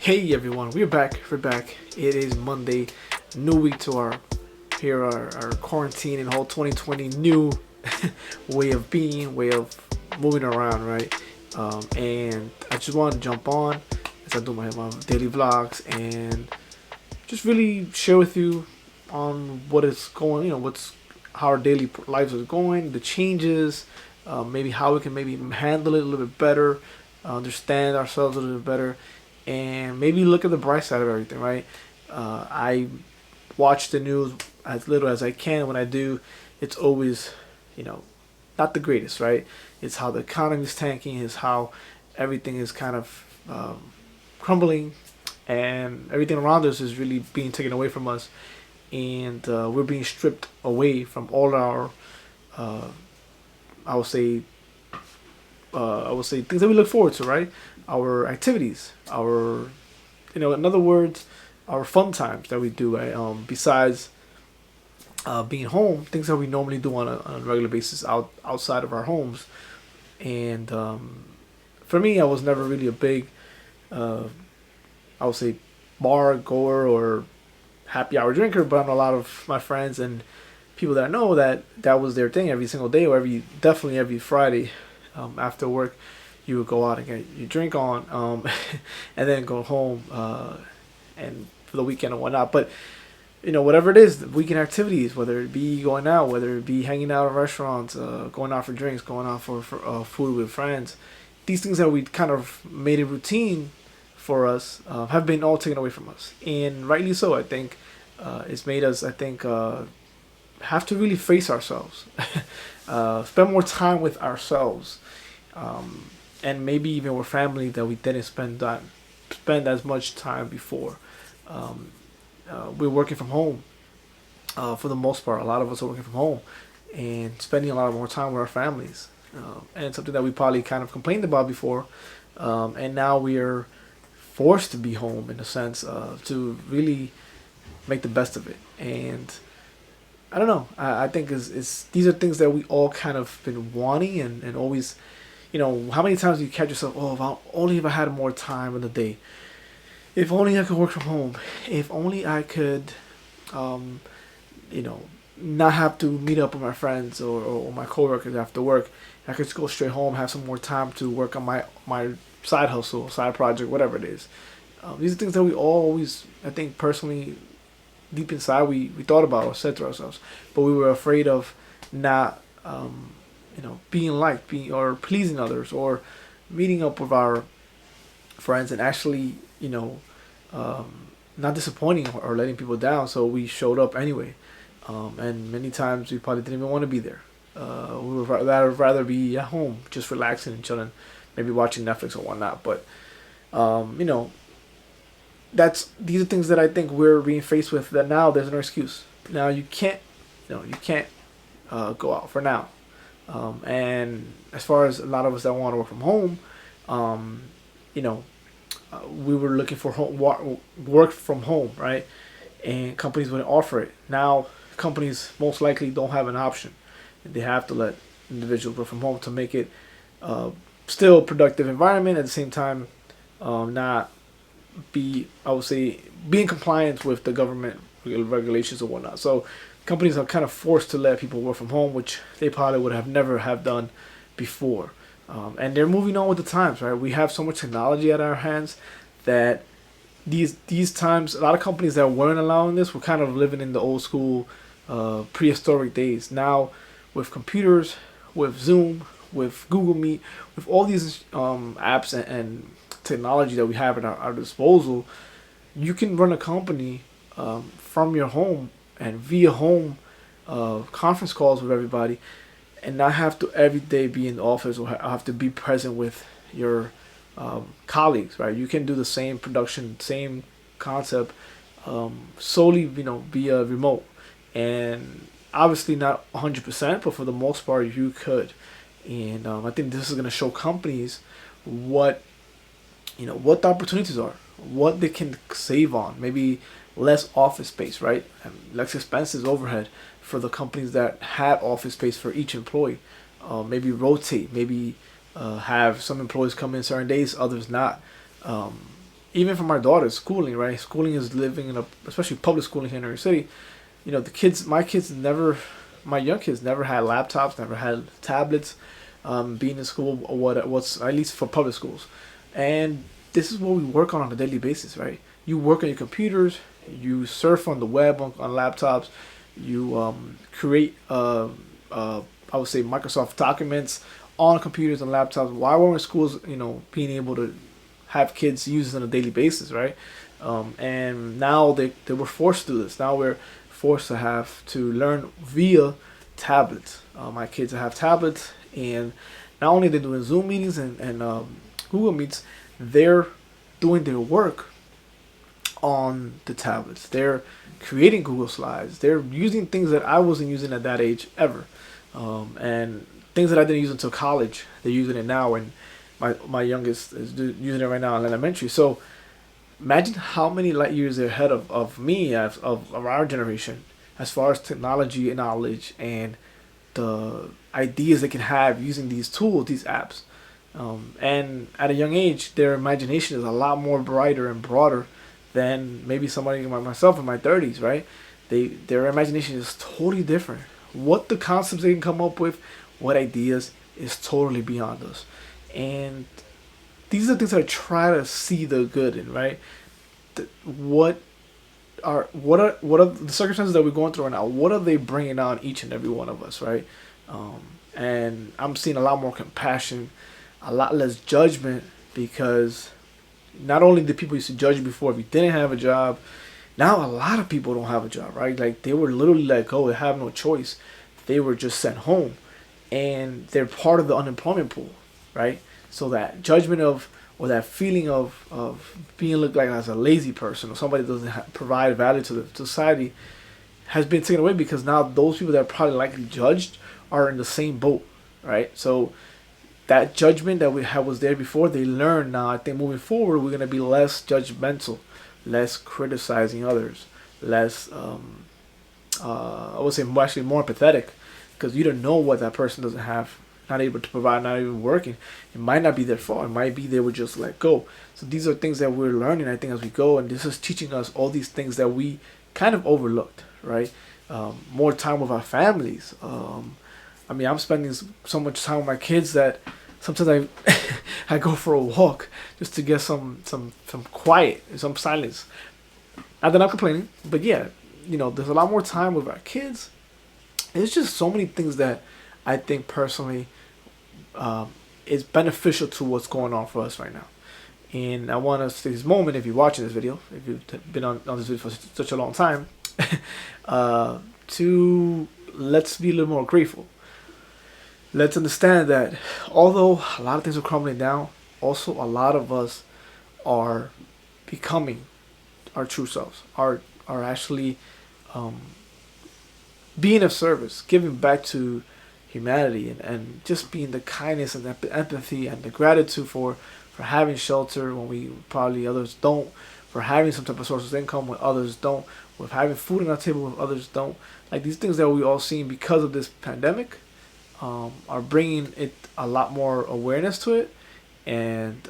Hey everyone, we're back. We're back. It is Monday, new week to our quarantine and whole 2020 new way of being, way of moving around, right? And I just wanted to jump on as I do my daily vlogs and just really share with you on what is going, what's how our daily lives are going, the changes, maybe how we can maybe handle it a little bit better, understand ourselves a little bit better, and maybe look at the bright side of everything, right? I watch the news as little as I can. When I do, it's always, you know, not the greatest, right? It's how the economy is tanking, it's how everything is kind of crumbling, and everything around us is really being taken away from us, and we're being stripped away from all our, uh, I would say, things that we look forward to, right? Our activities, our, in other words, our fun times that we do, right? Besides being home, things that we normally do on a regular basis outside of our homes. And for me, I was never really a big, uh, I would say, bar goer or happy hour drinker, but I know a lot of my friends and people that I know that was their thing every single day, or definitely every Friday after work. You would go out and get your drink on, and then go home and for the weekend and whatnot. But whatever it is, the weekend activities, whether it be going out, whether it be hanging out at restaurants, going out for drinks, going out for food with friends, these things that we kind of made a routine for us have been all taken away from us, and rightly so. I think it's made us, I think, have to really face ourselves, spend more time with ourselves, and maybe even with family that we didn't spend as much time before. Um, we're working from home for the most part. A lot of us are working from home and spending a lot more time with our families, and something that we probably kind of complained about before, and now we are forced to be home in a sense to really make the best of it. And I don't know. I think is these are things that we all kind of been wanting and always. How many times do you catch yourself? Oh, if I had more time in the day. If only I could work from home. If only I could, um, you know, not have to meet up with my friends or my coworkers after work. I could just go straight home, have some more time to work on my side hustle, side project, whatever it is. These are things that we all always, I think, personally, deep inside, we thought about or said to ourselves, but we were afraid of not, being liked, being or pleasing others, or meeting up with our friends and actually, not disappointing or letting people down. So we showed up anyway, and many times we probably didn't even want to be there. We would rather be at home, just relaxing and chilling, maybe watching Netflix or whatnot. But um, you know, these are things that I think we're being faced with. That now there's no excuse. Now you can't go out for now. And as far as a lot of us that want to work from home, um, you know, we were looking for work from home, right? And companies wouldn't offer it. Now, companies most likely don't have an option. They have to let individuals work from home to make it uh, still a productive environment at the same time, not be, I would say, be in compliance with the government regulations or whatnot. So companies are kind of forced to let people work from home, which they probably would have never have done before. And they're moving on with the times, right? We have so much technology at our hands that these times, a lot of companies that weren't allowing this were kind of living in the old school, prehistoric days. Now, with computers, with Zoom, with Google Meet, with all these apps and technology that we have at our disposal, you can run a company from your home and via home conference calls with everybody, and not have to every day be in the office or have to be present with your colleagues, right? You can do the same production, same concept, solely, via remote, and obviously not 100%, but for the most part, you could. And I think this is going to show companies what what the opportunities are, what they can save on, maybe less office space, right? And less expenses overhead for the companies that have office space for each employee. Maybe rotate, maybe have some employees come in certain days, others not. Um, even for my daughter's schooling, right? Schooling is living in a, especially public schooling here in New York City. You know, the kids, my young kids never had laptops, never had tablets, being in school, or what's at least for public schools. And this is what we work on a daily basis, right? You work on your computers, you surf on the web on laptops, you create, I would say, Microsoft documents on computers and laptops. Why weren't schools, being able to have kids use it on a daily basis, right? And now they were forced to do this. Now we're forced to have to learn via tablets. My kids have tablets, and not only they're doing Zoom meetings and Google Meets, they're doing their work on the tablets. They're creating Google Slides. They're using things that I wasn't using at that age ever, and things that I didn't use until college. They're using it now, and my youngest is using it right now in elementary. So imagine how many light years they're ahead of me, of our generation, as far as technology and knowledge and the ideas they can have using these tools, these apps. And at a young age, their imagination is a lot more brighter and broader than maybe somebody like myself in my 30s, right? Their imagination is totally different. What the concepts they can come up with, what ideas, is totally beyond us. And these are things I try to see the good in, right? What are the circumstances that we're going through right now? What are they bringing on each and every one of us, right? And I'm seeing a lot more compassion, a lot less judgment, because not only did people used to judge you before if you didn't have a job, now a lot of people don't have a job, right? Like, they were literally let go. They have no choice. They were just sent home, and they're part of the unemployment pool, right? So that judgment of, or that feeling of being looked like as a lazy person or somebody that doesn't provide value to the society has been taken away, because now those people that are probably likely judged are in the same boat, right? So that judgment that we had was there before, they learn now. I think moving forward, we're going to be less judgmental, less criticizing others, less, I would say, actually more empathetic, because you don't know what that person doesn't have, not able to provide, not even working. It might not be their fault. It might be they were just let go. So these are things that we're learning, I think, as we go, and this is teaching us all these things that we kind of overlooked, right? More time with our families. I mean, I'm spending so much time with my kids that sometimes I go for a walk just to get some quiet, some silence. Not that I'm complaining, but yeah, there's a lot more time with our kids. There's just so many things that I think personally is beneficial to what's going on for us right now. And I want to take this moment, if you're watching this video, if you've been on this video for such a long time, to let's be a little more grateful. Let's understand that although a lot of things are crumbling down, also a lot of us are becoming our true selves, are actually being of service, giving back to humanity, and just being the kindness and the empathy and the gratitude for having shelter when we probably others don't, for having some type of source of income when others don't, with having food on our table when others don't. Like, these things that we all seen because of this pandemic are bringing it a lot more awareness to it, and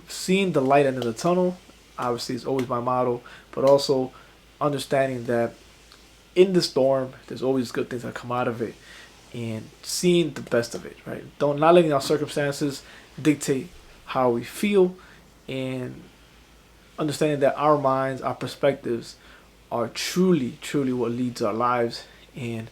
seeing the light end of the tunnel obviously is always my motto, but also understanding that in the storm there's always good things that come out of it, and seeing the best of it, right? Not letting our circumstances dictate how we feel, and understanding that our minds, our perspectives are truly what leads our lives, and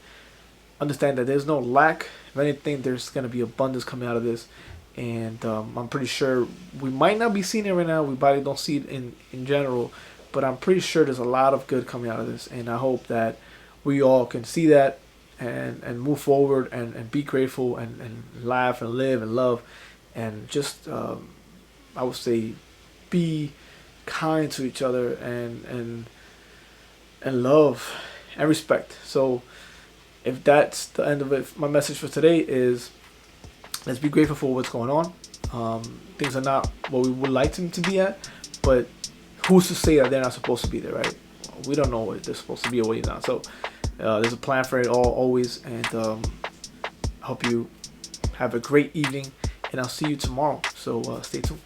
understand that there's no lack. If anything, there's going to be abundance coming out of this. And I'm pretty sure we might not be seeing it right now. We probably don't see it in general. But I'm pretty sure there's a lot of good coming out of this. And I hope that we all can see that and move forward and be grateful and laugh and live and love. And just, I would say, be kind to each other and love and respect. So if that's the end of it, my message for today is let's be grateful for what's going on. Things are not what we would like them to be at, but who's to say that they're not supposed to be there, right? We don't know what they're supposed to be or what they're not. So there's a plan for it all, always, and I hope you have a great evening, and I'll see you tomorrow. So stay tuned.